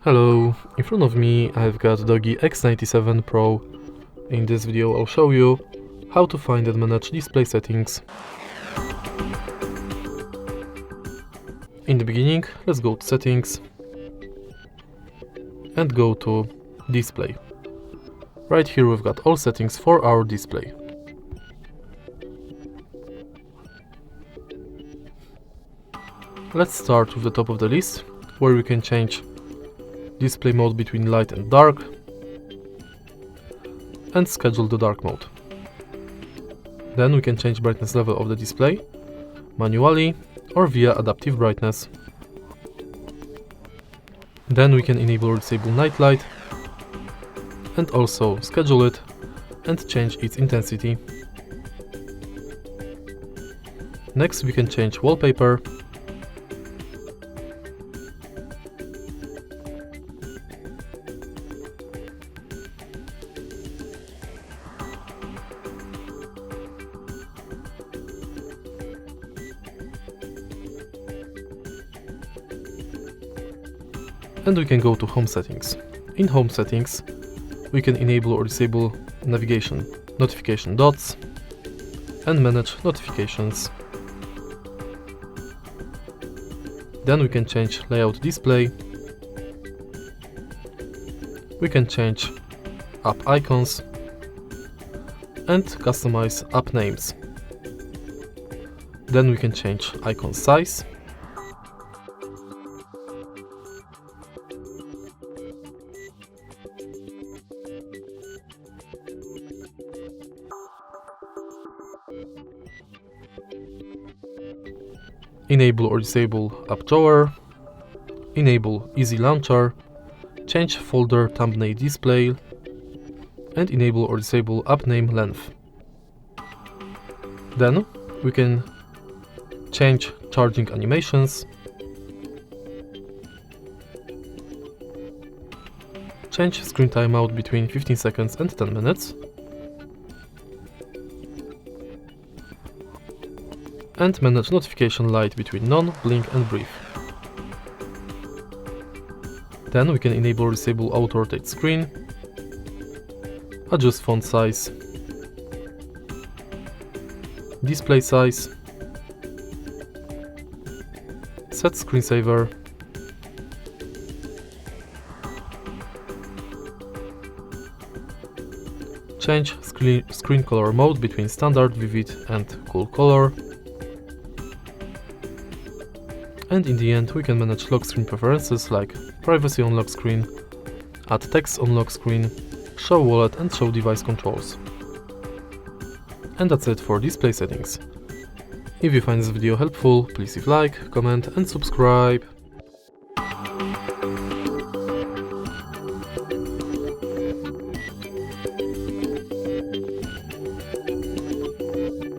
Hello, in front of me I've got DOOGEE X97 Pro. In this video I'll show you how to find and manage display settings. In the beginning, let's go to settings and go to display. Right here we've got all settings for our display. Let's start with the top of the list, where we can change display mode between light and dark and schedule the dark mode. Then we can change brightness level of the display manually or via adaptive brightness. Then we can enable or disable night light and also schedule it and change its intensity. Next we can change wallpaper, and we can go to home settings. In home settings we can enable or disable navigation, notification dots and manage notifications. Then we can change layout display, we can change app icons and customize app names. Then we can change icon size, enable or disable app drawer, enable easy launcher, change folder thumbnail display, and enable or disable app name length. Then we can change charging animations, change screen timeout between 15 seconds and 10 minutes, and manage notification light between none, blink and brief. Then we can enable or disable auto rotate screen, adjust font size, display size, set screensaver, change screen color mode between standard, vivid and cool color. And in the end we can manage lock screen preferences like privacy on lock screen, add text on lock screen, show wallet and show device controls. And that's it for display settings. If you find this video helpful, please leave like, comment and subscribe.